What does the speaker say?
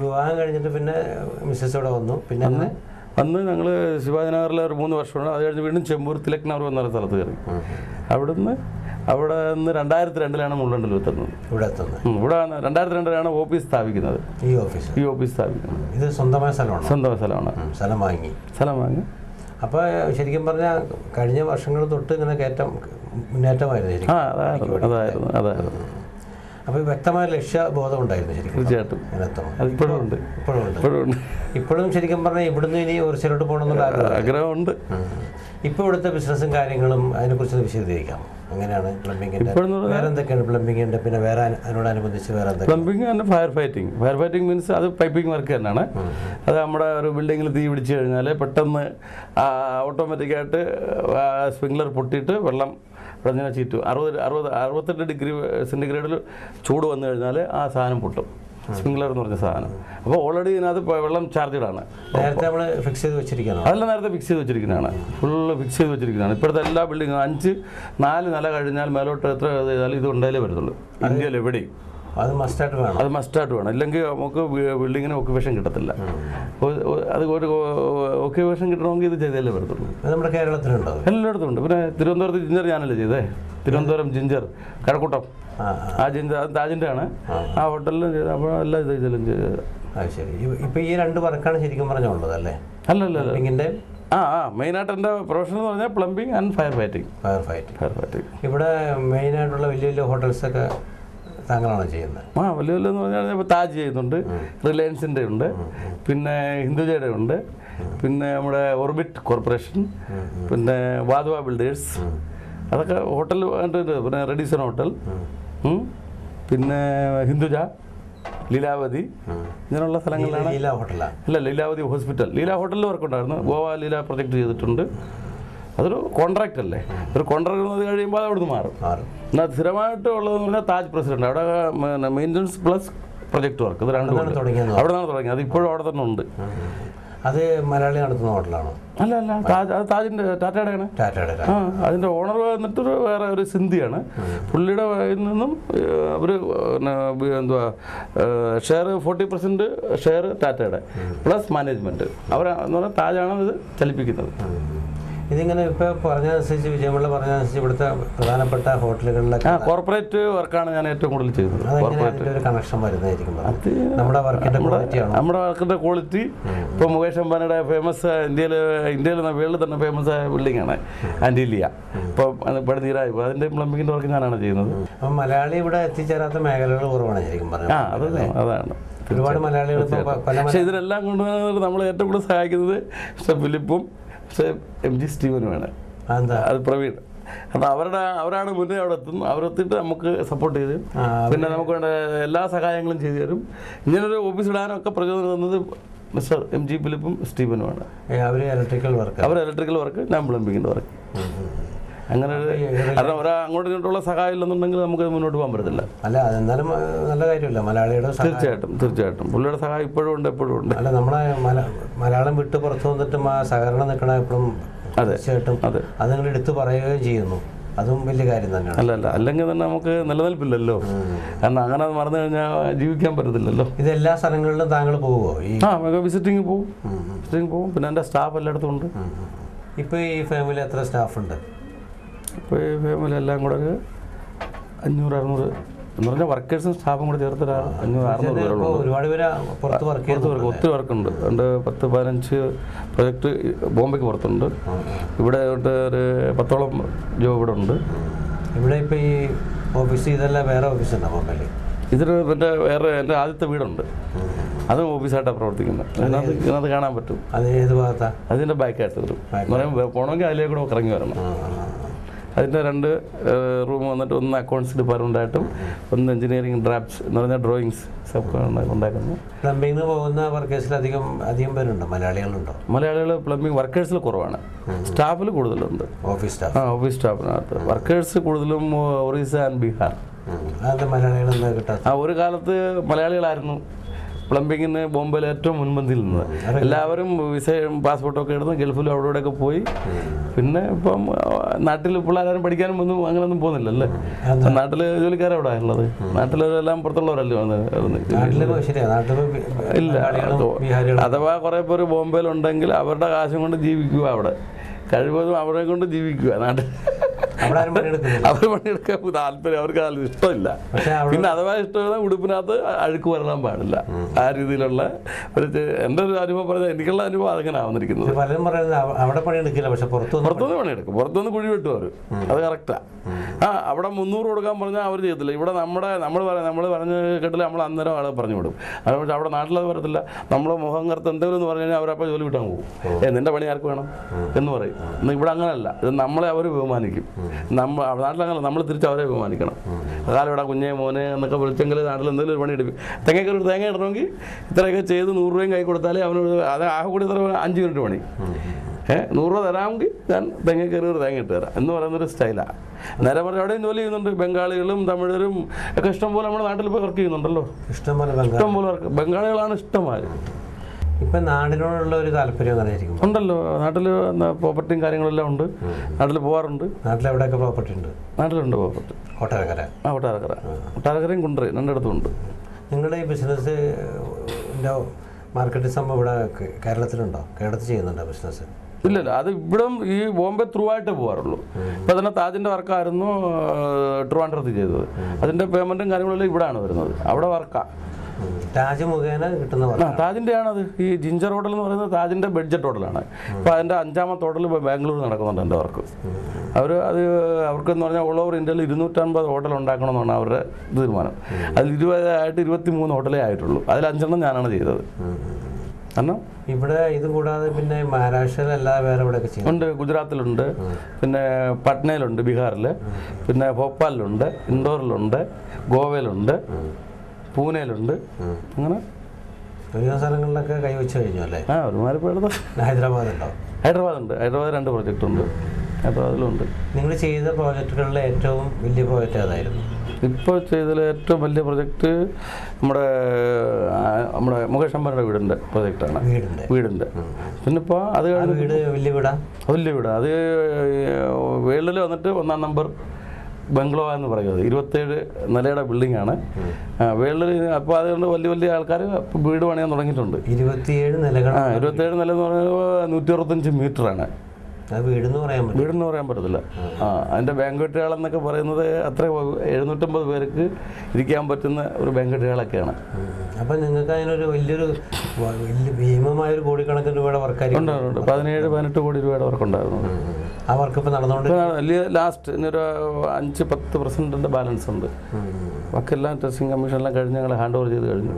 വിവാഹം കഴിഞ്ഞിട്ട് പിന്നെ മിസ്സസ് ഇവിടെ വന്നു. പിന്നെ വന്ന് ഞങ്ങൾ ശിവാജിനഗറിൽ ഒരു 3 വർഷമാണ്. അത് കഴിഞ്ഞ് വീണ്ടും ചെമ്പൂർ തിലക് നഗർ എന്നൊരു സ്ഥലത്ത് കയറി. അവിടെ നിന്ന് 2002 മുള്ളണ്ടിൽ എത്തുന്നത്. ഇവിടെ 2002 ഓഫീസ് സ്ഥാപിക്കുന്നത്. ഈ ഓഫീസ് സ്ഥാപിക്കുന്നത് ഇത് സ്വന്തമായ സ്ഥലമാണ്. സ്വന്തമായ സ്ഥലമാണ്. സ്ഥലം വാങ്ങി. അപ്പോൾ ശരിക്കും പറഞ്ഞാൽ കഴിഞ്ഞ വർഷങ്ങൾ തൊട്ട് ഇങ്ങനെ മുന്നേറ്റമായിരുന്നു. അതായിരുന്നു. അപ്പോൾ വ്യക്തമായ ലക്ഷ്യബോധം ഉണ്ടായിരുന്നു ശരിക്കും. തീർച്ചയായിട്ടും ഇപ്പോഴും ശരിക്കും പറഞ്ഞാൽ ഇവിടുന്ന് ഇനി ഒറിജിനലോട്ട് പോകണമെന്നുള്ള ആഗ്രഹമുണ്ട്. ഇപ്പോൾ ഇവിടുത്തെ ബിസിനസ്സും കാര്യങ്ങളും അതിനെക്കുറിച്ച് വിശദീകരിക്കാം. അങ്ങനെയാണ് പ്ലംബിങ്ങിൻ്റെ വേറെ എന്തൊക്കെയാണ് പ്ലംബിങ്ങിൻ്റെ പിന്നെ വേറെ അതിനോടനുബന്ധിച്ച് വേറെ എന്തൊക്കെ? പ്ലംബിങ് തന്നെ ഫയർ ഫൈറ്റിംഗ് മീൻസ് അത് പൈപ്പിംഗ് വർക്ക് തന്നെയാണ്. അത് നമ്മുടെ ഒരു ബിൽഡിങ്ങിൽ തീ പിടിച്ചു കഴിഞ്ഞാൽ പെട്ടെന്ന് ഓട്ടോമാറ്റിക്കായിട്ട് സ്പ്രിംഗ്ലർ പൊട്ടിയിട്ട് വെള്ളം ഇങ്ങനെ ചീറ്റും. 68 ഡിഗ്രി സെൻറ്റിഗ്രേഡിൽ ചൂട് വന്നു കഴിഞ്ഞാൽ ആ സാധനം പൊട്ടും. സ്പ്രിംഗ്ലർ എന്ന് പറഞ്ഞ സാധനം. അപ്പോൾ ഓൾറെഡി ഇതിനകത്ത് വെള്ളം ചാർജഡാണ്. നേരത്തെ നമ്മൾ ഫിക്സ് ചെയ്ത് വെച്ചിരിക്കുകയാണ്. അതെല്ലാം നേരത്തെ ഫിക്സ് ചെയ്ത് വെച്ചിരിക്കുന്നതാണ്. ഫുള്ള് ഫിക്സ് ചെയ്ത് വെച്ചിരിക്കുന്നതാണ്. ഇപ്പോഴത്തെ എല്ലാ ബിൽഡിങ്ങും 4 നില കഴിഞ്ഞാൽ മേലോട്ട് എത്ര ചെയ്താലും ഇത് ഉണ്ടായാലേ വരത്തുള്ളൂ ഇന്ത്യയിൽ എവിടെയും. അത് മസ്റ്റായിട്ട് വേണം. ഇല്ലെങ്കിൽ നമുക്ക് ബിൽഡിങ്ങിന് ഒക്യുപേഷൻ കിട്ടത്തില്ല. അത് ഒരു ഒക്യുപേഷൻ കിട്ടണമെങ്കിൽ ഇത് ചെയ്തല്ലേ വരത്തുള്ളൂ. നമ്മുടെ കേരളത്തിലുണ്ടോ? എല്ലായിടത്തും ഉണ്ട്. പിന്നെ തിരുവനന്തപുരത്ത് ജിഞ്ചർ ഞാനല്ലേ ചെയ്തേ. തിരുവനന്തപുരം ജിഞ്ചർ കഴക്കൂട്ടം ആ ജിഞ്ചർ അത് താജിൻ്റെ ആണ്. ആ ഹോട്ടലിലും ചെയ്ത് അപ്പോൾ എല്ലാ ഇതിലും ചെയ്തത്. ശരി. ഇപ്പോൾ ഈ 2 വർക്കാണ് ശരിക്കും പറഞ്ഞുള്ളത് അല്ലേ? അല്ലല്ല മെയിനായിട്ട് എൻ്റെ പ്രൊഫഷൻ എന്ന് പറഞ്ഞാൽ പ്ലംബിംഗ് ആൻഡ് ഫയർ ഫൈറ്റിംഗ്. ഇവിടെ മെയിനായിട്ടുള്ള വലിയ ഹോട്ടൽസൊക്കെ താങ്കളാണ് ചെയ്യുന്നത്? വലിയ എന്ന് പറഞ്ഞാൽ ഇപ്പോൾ താജ് ചെയ്യുന്നുണ്ട്, റിലയൻസിൻ്റെ ഉണ്ട്, പിന്നെ ഹിന്ദുജയുടെ ഉണ്ട്, പിന്നെ നമ്മുടെ ഓർബിറ്റ് കോർപ്പറേഷൻ, പിന്നെ വാദ്വ ബിൽഡേഴ്സ്, അതൊക്കെ ഹോട്ടൽ. പിന്നെ റെഡിസൺ ഹോട്ടൽ, പിന്നെ ഹിന്ദുജ, ലീലാവതി, ഇങ്ങനെയുള്ള സ്ഥലങ്ങളിലാണ്. ലീലാവതി ഹോസ്പിറ്റൽ, ലീല ഹോട്ടലിൽ വർക്കുണ്ടായിരുന്നു. ഗോവ ലീല പ്രൊജക്ട് ചെയ്തിട്ടുണ്ട്. അതൊരു കോൺട്രാക്റ്റ് അല്ലേ. ഒരു കോൺട്രാക്ട് കഴിയുമ്പോൾ അത് അവിടുന്ന് മാറും. എന്നാൽ സ്ഥിരമായിട്ട് ഉള്ളതെന്ന് പറഞ്ഞാൽ താജ് പ്രസിഡന്റ് അവിടെ മെയിൻ്റനൻസ് പ്ലസ് പ്രൊജക്ട് വർക്ക്. ഇത് രണ്ടും അവിടെ നിന്നാണ് തുടങ്ങിയത്. അത് ഇപ്പോഴും അവിടെ തന്നെ ഉണ്ട്. അത് മലയാളി നടത്തുന്ന ഹോട്ടലാണോ? അല്ല താജ്, അത് താജിൻ്റെ ടാറ്റയുടെയാണ്. അതിൻ്റെ ഓണർ വന്നിട്ടൊരു വേറെ ഒരു സിന്ധിയാണ്. പുള്ളിയുടെ നിന്നും അവർ എന്തുവാ ഷെയർ 40% ഷെയർ ടാറ്റയുടെ പ്ലസ് മാനേജ്മെൻറ്റ് അവരെന്ന് പറഞ്ഞാൽ താജാണ് ഇത് ചലിപ്പിക്കുന്നത്. ഇതിങ്ങനെ ഇപ്പോൾ പറഞ്ഞതനുസരിച്ച് വിജയമുള്ള പറഞ്ഞതനുസരിച്ച് ഇവിടുത്തെ പ്രധാനപ്പെട്ട ഹോട്ടലുകളിലൊക്കെ കോർപ്പറേറ്റ് വർക്കാണ് ഞാൻ ഏറ്റവും കൂടുതൽ ചെയ്തത്. ഒരു കണക്ഷൻ വരുന്നതായിരിക്കും. നമ്മുടെ വർക്കിൻ്റെ ക്വാളിറ്റി ഇപ്പോൾ മുകേഷ് അംബാനിയുടെ ഫേമസ് ഇന്ത്യയിൽ വേൾഡിൽ തന്നെ ഫേമസ് ആയ ബിൽഡിങ്ങാണ് ആൻറ്റിലിയ. ഇപ്പം പണിതീരായി അതിൻ്റെ പ്ലംബിങ്ങിൻ്റെ വർക്ക് ഞാനാണ് ചെയ്യുന്നത്. അപ്പം മലയാളി ഇവിടെ എത്തിച്ചേരാത്ത മേഖലകൾ കുറവാണ് ശരിക്കും പറഞ്ഞത്. അതാണ് ഒരുപാട് മലയാളികൾ. പക്ഷേ ഇതിനെല്ലാം കൊണ്ടുവന്നത് നമ്മൾ ഏറ്റവും കൂടുതൽ സഹായിക്കുന്നത് മിസ്റ്റർ ഫിലിപ്പും MG സ്റ്റീവനുമാണ്. അത് പ്രവീൺ. കാരണം അവരാണ് മുന്നേ അവിടെ എത്തുന്നത്. അവരെത്തിയിട്ട് നമുക്ക് സപ്പോർട്ട് ചെയ്ത് പിന്നെ നമുക്ക് വേണ്ട എല്ലാ സഹായങ്ങളും ചെയ്തു തരും. ഇങ്ങനൊരു ഓഫീസ് ഇടാനൊക്കെ പ്രചോദനം തന്നത് മിസ്റ്റർ MG ഫിലിപ്പും സ്റ്റീവനുമാണ്. അവർ ഇലക്ട്രിക്കൽ വർക്ക്, ഞാൻ പ്ലംബിങ്ങിൻ്റെ വർക്ക്. അങ്ങനെ കാരണം അങ്ങോട്ടും ഇങ്ങോട്ടുള്ള സഹായം ഇല്ലെന്നുണ്ടെങ്കിൽ നമുക്ക് മുന്നോട്ട് പോകാൻ പറ്റത്തില്ല. അല്ല അതെന്നാലും നല്ല കാര്യമല്ല മലയാളിയുടെ. തീർച്ചയായിട്ടും പുള്ളിയുടെ സഹായം ഇപ്പോഴും ഉണ്ട്, എപ്പോഴും ഉണ്ട്. അല്ല നമ്മളെ മലയാളം വിട്ട് പുറത്തു വന്നിട്ടും ആ സഹകരണം നിൽക്കണ എപ്പോഴും തീർച്ചയായിട്ടും അത് നിങ്ങൾ എടുത്തു പറയുകയും ചെയ്യുന്നു. അതും വലിയ കാര്യം തന്നെയാണ്. അല്ല അല്ലെങ്കിൽ തന്നെ നമുക്ക് നിലനിൽപ്പില്ലല്ലോ. കാരണം അങ്ങനെ അത് മറന്നു കഴിഞ്ഞാൽ ജീവിക്കാൻ പറ്റത്തില്ലല്ലോ. ഇതെല്ലാ സ്ഥലങ്ങളിലും താങ്കൾ പോവുമോ? വിസിറ്റിംഗ് പോവും. പിന്നെ എൻ്റെ സ്റ്റാഫ് എല്ലായിടത്തും ഉണ്ട്. ഇപ്പോൾ ഈ ഫാമിലി എത്ര സ്റ്റാഫുണ്ട്? ഇപ്പോൾ ഈ ഫാമിലി എല്ലാം കൂടെ ഒരു 500-600 എന്ന് പറഞ്ഞാൽ വർക്കേഴ്സും സ്റ്റാഫും കൂടെ ചേർത്ത് 500-600 പേരുള്ളൂ. ഒരുപാട് പേര് ഒത്തിരി വർക്കുണ്ട്. ഉണ്ട് 10-15 പ്രൊജക്റ്റ് ബോംബെക്ക് പുറത്തുണ്ട്. ഇവിടെ ഒരു 10ഓളം ജോബ് ഇവിടെ ഉണ്ട്. ഇവിടെ ഇപ്പോൾ ഈ ഓഫീസ് ഇതെല്ലാം വേറെ ഓഫീസുണ്ടോ ബോംബെയിൽ? ഇതിന് വേറെ എൻ്റെ ആദ്യത്തെ വീടുണ്ട്. അതും ഓഫീസായിട്ടാണ് പ്രവർത്തിക്കുന്നത്. ഇതിനകത്ത് കാണാൻ പറ്റും. അത് ഏത് ഭാഗത്താണ്? അതിൻ്റെ ബാക്കായിട്ട് വരും. പോകണമെങ്കിൽ അതിലേക്ക് കൂടെ ഇറങ്ങി വരണം. അതിൻ്റെ 2 റൂം വന്നിട്ട് ഒന്ന് അക്കൗണ്ട്സ് ഡിപ്പാർട്ട്മെൻറ്റായിട്ടും ഒന്ന് എഞ്ചിനീയറിംഗ് ഡ്രാഫ്റ്റ്സ് എന്ന് പറഞ്ഞാൽ ഡ്രോയിങ്സ് ഉണ്ടാക്കുന്നത്. പ്ലംബിംഗ് പോകുന്ന വർക്കേഴ്സിൽ അധികം പേരുണ്ടോ? മലയാളികൾ പ്ലംബിംഗ് വർക്കേഴ്സിൽ കുറവാണ്. സ്റ്റാഫിൽ കൂടുതലുണ്ട്. ഓഫീസ് സ്റ്റാഫിനകത്ത് വർക്കേഴ്സ് കൂടുതലും ഒറീസ ആൻഡ് ബീഹാർ. മലയാളികൾ ഒരു കാലത്ത് മലയാളികളായിരുന്നു പ്ലംബിങ്ങിന് ബോംബെയിൽ ഏറ്റവും മുൻപന്തിയിൽ നിന്നത്. എല്ലാവരും വിസയും പാസ്പോർട്ടും ഒക്കെ എടുത്ത് ഗൾഫിലും അവിടെ ഇവിടെയൊക്കെ പോയി. പിന്നെ ഇപ്പം നാട്ടിൽ പിള്ളേരും പഠിക്കാനും ഒന്നും അങ്ങനെയൊന്നും പോകുന്നില്ലല്ലേ. നാട്ടിൽ ജോലിക്കാരവിടെ ഉള്ളത്, നാട്ടിലെല്ലാം പുറത്തുള്ളവരല്ലേ ഇല്ല. അഥവാ കുറേ പേര് ബോംബെയിലുണ്ടെങ്കിൽ അവരുടെ കാശും കൊണ്ട് ജീവിക്കുക, അവിടെ കഴിവതും അവരെ കൊണ്ട് ജീവിക്കുക. നാട്ടിൽ അവർ പണിയെടുക്കാൻ താല്പര്യം, അവർക്ക് ഇഷ്ടമില്ല. പിന്നെ അഥവാ ഇഷ്ടമില്ല ഉടുപ്പിനകത്ത് അഴുക്ക് വരാൻ പാടില്ല. ആ രീതിയിലുള്ള ഒരു എൻ്റെ ഒരു അനുഭവം പറഞ്ഞാൽ എനിക്കുള്ള അനുഭവം അങ്ങനെ ആവുന്നിരിക്കുന്നത്. പലരും പറയുന്നത് അവിടെ പണിയെടുക്കില്ല, പക്ഷെ പുറത്തുനിന്ന് പണിയെടുക്കും, പുറത്തുനിന്ന് കുഴി വെട്ടും അവർ. അത് കറക്റ്റാ. അവിടെ 300 കൊടുക്കാൻ പറഞ്ഞാൽ അവർ ചെയ്യത്തില്ല. ഇവിടെ നമ്മൾ പറഞ്ഞ് കേട്ടില്ല, നമ്മൾ അന്നേരം ആളെ പറഞ്ഞു വിടും. അതുകൊണ്ട് അവിടെ നാട്ടിലത് പറയത്തില്ല. നമ്മൾ മുഖം കറുത്ത് എന്തെങ്കിലും എന്ന് പറഞ്ഞു കഴിഞ്ഞാൽ അവരപ്പോൾ ജോലി വിട്ടാൻ പോകും. നിന്റെ പണി ആർക്ക് വേണം എന്ന് പറയും. ഇവിടെ അങ്ങനെയല്ല, ഇത് നമ്മളെ അവർ ബഹുമാനിക്കും. നാട്ടിലങ്ങനെ നമ്മൾ തിരിച്ച് അവരെ ബഹുമാനിക്കണം. കാലം ഇവിടെ കുഞ്ഞേ മോനെ എന്നൊക്കെ വിളിച്ചെങ്കിൽ നാട്ടിൽ എന്തെങ്കിലും ഒരു പണി എടുക്കും. ഒരു തേങ്ങ ഇടണമെങ്കിൽ ഇത്രയൊക്കെ ചെയ്ത് 100 രൂപയും കൈ കൊടുത്താലേ അവനോട് അത് ആകെ കൂടി ഇത്ര 5 മിനിറ്റ് പണി. 100 രൂപ തരാമെങ്കിൽ ഞാൻ തെങ്ങ കയറി ഒരു തേങ്ങ ഇട്ട് തരാം എന്ന് പറയുന്നൊരു സ്റ്റൈലാണ്. നേരെ പറഞ്ഞാൽ അവിടെയും ജോലി ചെയ്യുന്നുണ്ട്. ബംഗാളികളും തമിഴരും ഒക്കെ ഇഷ്ടംപോലെ നമ്മുടെ നാട്ടിൽ ഇപ്പോൾ വർക്ക് ചെയ്യുന്നുണ്ടല്ലോ. ഇഷ്ടംപോലെ വർക്ക് ബംഗാളികളാണ് ഇഷ്ടംമാര്. ഇപ്പം നാടിനോടുള്ള ഒരു താല്പര്യം അങ്ങനെയായിരിക്കും ഉണ്ടല്ലോ. നാട്ടിൽ പ്രോപ്പർട്ടിയും കാര്യങ്ങളെല്ലാം ഉണ്ട്. നാട്ടിൽ പോകാറുണ്ട്. നാട്ടിലെവിടെയൊക്കെ പ്രോപ്പർട്ടി ഉണ്ട്? നാട്ടിലുണ്ട് പ്രോപ്പർട്ടി. കൊട്ടാരക്കര. കൊട്ടാരക്കരയും കുണ്ടറയും രണ്ടിടത്തുമുണ്ട്. നിങ്ങളുടെ ഈ ബിസിനസ് മാർക്കറ്റിംഗ് സംഭവം ഇവിടെ കേരളത്തിലുണ്ടോ? കേരളത്തിൽ ചെയ്യുന്നുണ്ടോ ബിസിനസ്? ഇല്ലല്ല, അത് ഇവിടെ ഈ ബോംബെ ത്രൂ ആയിട്ട് പോകാറുള്ളൂ. ഇപ്പം തന്നെ താജിൻ്റെ വർക്കായിരുന്നു ട്രിവാൻഡ്രത്ത് ചെയ്തത്. അതിൻ്റെ പേയ്മെൻറ്റും കാര്യങ്ങളെല്ലാം ഇവിടെയാണ് വരുന്നത്. അവിടെ വർക്കാണ്. താജ് മുഖേന കിട്ടുന്ന താജിൻ്റെ ആണത്. ഈ ജിഞ്ചർ ഹോട്ടൽ എന്ന് പറയുന്നത് താജിൻ്റെ ബഡ്ജറ്റ് ഹോട്ടലാണ്. ഇപ്പോൾ അതിൻ്റെ 5ാമത്തെ ഹോട്ടൽ ഇപ്പോൾ ബാംഗ്ലൂർ നടക്കുന്നുണ്ട് എൻ്റെ വർക്ക്. അവർക്കെന്ന് പറഞ്ഞാൽ ഓൾ ഓവർ ഇന്ത്യയിൽ 250 ഹോട്ടൽ ഉണ്ടാക്കണമെന്നാണ് അവരുടെ തീരുമാനം. അതിൽ 23 ഹോട്ടലേ ആയിട്ടുള്ളൂ. അതിൽ 5 ഞാനാണ് ചെയ്തത്. കാരണം ഇവിടെ ഇത് കൂടാതെ പിന്നെ മഹാരാഷ്ട്രയിലല്ലാതെ വേറെ എവിടെയൊക്കെ ചെയ്യും? ഉണ്ട്. ഗുജറാത്തിലുണ്ട്, പിന്നെ പട്നയിലുണ്ട്, ബീഹാറിൽ, പിന്നെ ഭോപ്പാലിലുണ്ട്, ഇൻഡോറിലുണ്ട്, ഗോവയിലുണ്ട്, പൂനെയിലുണ്ട്. അങ്ങനെ ഒരുപാട് സ്ഥലങ്ങളിലൊക്കെ കൈവച്ച് കഴിഞ്ഞു അല്ലേ? ഒരുമാതിരി പേടുന്നത്. ഹൈദരാബാദുണ്ടോ? ഹൈദരാബാദ് 2 പ്രോജക്റ്റ് ഉണ്ട്. ഹൈദരാബാദിലുണ്ട്. നിങ്ങൾ ചെയ്ത പ്രോജക്റ്റുകളിലെ ഏറ്റവും വലിയ പ്രോജക്റ്റ് ഏതായിരുന്നു? ഇപ്പോൾ ചെയ്തതിൽ ഏറ്റവും വലിയ പ്രൊജക്റ്റ് നമ്മുടെ മുകേഷ് അംബാനിയുടെ വീടിൻ്റെ പ്രൊജക്റ്റാണ്. വീടിൻ്റെ പിന്നെ ഇപ്പോൾ അത് വലിയ വീടാണ്. അത് വേൾഡിൽ വന്നിട്ട് 1ാം നമ്പർ ബംഗ്ലോ എന്ന് പറയുന്നത് 27 നിലയുടെ ബിൽഡിംഗാണ് വേൾഡിൽ. അപ്പോൾ അതുകൊണ്ട് വലിയ ആൾക്കാർ വീട് പണിയാൻ തുടങ്ങിയിട്ടുണ്ട്. 27 നില എന്ന് പറയുമ്പോൾ 165 മീറ്ററാണ്. വീടെന്ന് പറയാൻ പറ്റത്തില്ല. അതിൻ്റെ ബാങ്ക്വറ്റ് ഹാൾ എന്നൊക്കെ പറയുന്നത് അത്ര 750 പേർക്ക് ഇരിക്കാൻ പറ്റുന്ന ഒരു ബാങ്ക്വറ്റ് ഹാളൊക്കെയാണ്. അപ്പം നിങ്ങൾക്ക് അതിനൊരു വലിയ ഭീമമായൊരു കോടിക്കണക്കിന് രൂപയുടെ വർക്കായിരിക്കും. 17-18 കോടി രൂപയുടെ വർക്കുണ്ടായിരുന്നു. ആ വർക്ക് ഇപ്പോൾ നടന്നുകൊണ്ട് വലിയ ലാസ്റ്റ് ഇന്നൊരു 5-10% ബാലൻസ് ഉണ്ട്. ബാക്കിയെല്ലാം ടെസ്റ്റിംഗ് കമ്മീഷനെല്ലാം കഴിഞ്ഞ് ഞങ്ങൾ ഹാൻഡ് ഓവർ ചെയ്ത് കഴിഞ്ഞു.